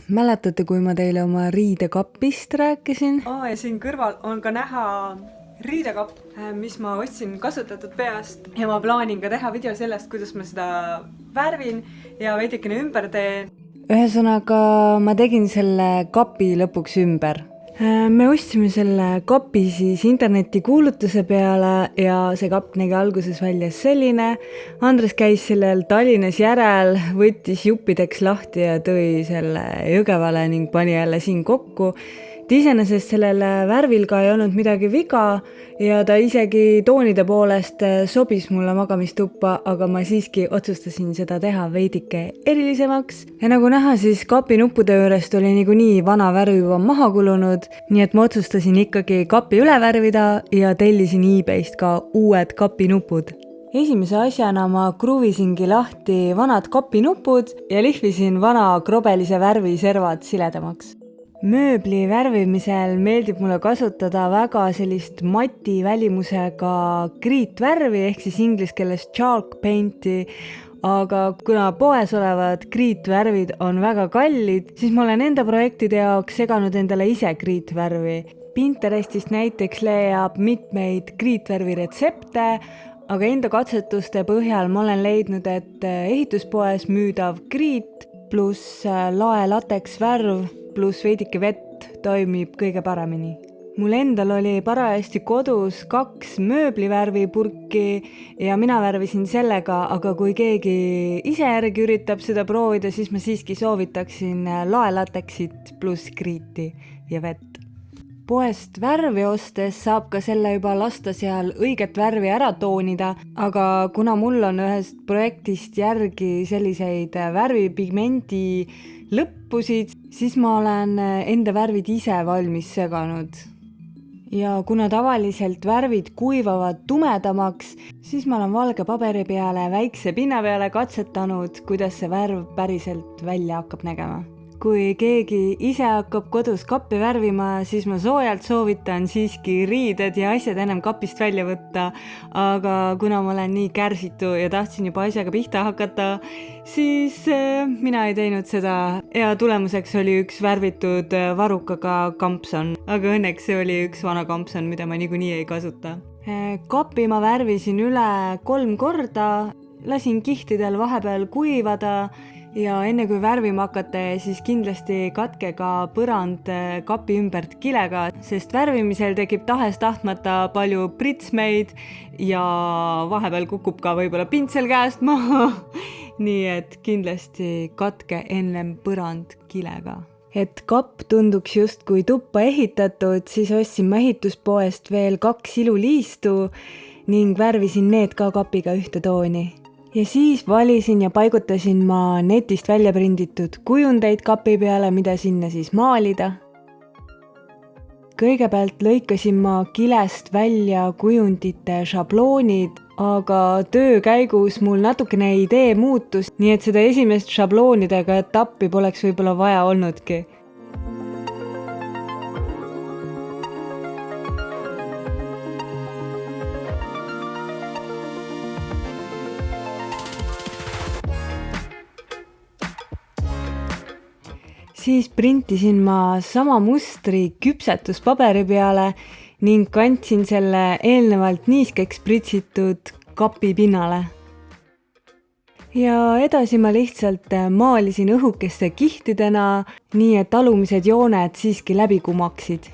Mäletate, kui ma teile oma riidekappist rääkisin? Ja siin kõrval on ka näha riidekapp, mis ma ostsin kasutatud peast ja ma plaanin ka teha video sellest, kuidas ma seda värvin ja veidikene ümber teen. Ühesõnaga, ma tegin selle kapi lõpuks ümber. Me ostsime selle kapi siis internetikuulutuse peale ja see kapp nägi alguses välja selline. Andres käis sellel Tallinnas järel, võttis juppideks lahti ja tõi selle Jõgevale ning pani jälle siin kokku. Iseenesest sellel värvil ka ei olnud midagi viga ja ta isegi toonide poolest sobis mulle magamistuppa, aga ma siiski otsustasin seda teha veidike erilisemaks. Ja nagu näha, siis kapi nuppude juurest oli niikuinii vana värv juba maha kulunud, nii et ma otsustasin ikkagi kapi üle värvida ja tellisin eBayst ka uued kapinupud. Esimese asjana ma kruvisingi lahti vanad kapinupud ja lihvisin vana krobelise värvi servad siledamaks. Mööbli värvimisel meeldib mulle kasutada väga sellist mati välimusega kriitvärvi ehk siis inglise keeles chalk painti, aga kuna poes olevad kriitvärvid on väga kallid, siis ma olen enda projektide jaoks seganud endale ise kriitvärvi. Pinterestist näiteks leiab mitmeid kriitvärvi retsepte, aga enda katsetuste põhjal ma olen leidnud, et ehituspoes müüdav kriit pluss lae lateksvärv pluss veidike vett toimib kõige paremini. Mul endal oli parajasti kodus 2 mööblivärvi purki ja mina värvisin sellega, aga kui keegi ise järgi üritab seda proovida, siis ma siiski soovitaksin laelateksit pluss kriiti ja vett. Poest värvi ostes saab ka selle juba lasta seal õiget värvi ära toonida, aga kuna mul on ühest projektist järgi selliseid värvipigmendi lõppusid, siis ma olen enda värvid ise valmis seganud. Ja kuna tavaliselt värvid kuivavad tumedamaks, siis ma olen valge paberi peale väikse pinna peale katsetanud, kuidas see värv päriselt välja hakkab nägema. Kui keegi ise hakkab kodus kappi värvima, siis ma soojalt soovitan siiski riided ja asjad ennem kapist välja võtta, aga kuna ma olen nii kärsitu ja tahtsin juba asjaga pihta hakata, siis mina ei teinud seda ja tulemuseks oli üks värvitud varukaga kampson, aga õnneks see oli üks vana kampson, mida ma niikuinii ei kasuta. Kapi ma värvisin üle 3 korda, lasin kihtidel vahepeal kuivada ja enne kui värvima hakata, siis kindlasti katke ka põrand kapi ümbert kilega, sest värvimisel tekib tahes-tahtmata palju pritsmeid ja vahepeal kukub ka võib-olla pintsel käest maha. Nii et kindlasti katke ennem põrand kilega. Et kapp tunduks just kui tuppa ehitatud, siis ostsin ma ehituspoest veel 2 iluliistu ning värvisin need ka kapiga ühte tooni. Ja siis valisin ja paigutasin ma netist välja prinditud kujundeid kapi peale, mida sinna siis maalida. Kõigepealt lõikasin ma kilest välja kujundite šabloonid, aga töö käigus mul natukene idee muutus, nii et seda esimest šabloonidega etappi poleks võib-olla vaja olnudki. Siis printisin ma sama mustri küpsetuspaberi peale ning kandsin selle eelnevalt niiskeks pritsitud kapi pinnale. Ja edasi ma lihtsalt maalisin õhukeste kihtidena, nii et alumised jooned siiski läbi kumaksid.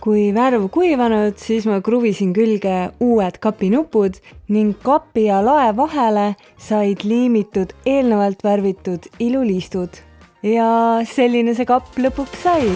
Kui värv kuivanud, siis ma kruvisin külge uued kapinupud ning kapi ja lae vahele said liimitud eelnevalt värvitud iluliistud. Ja selline see kapp lõpuks sai.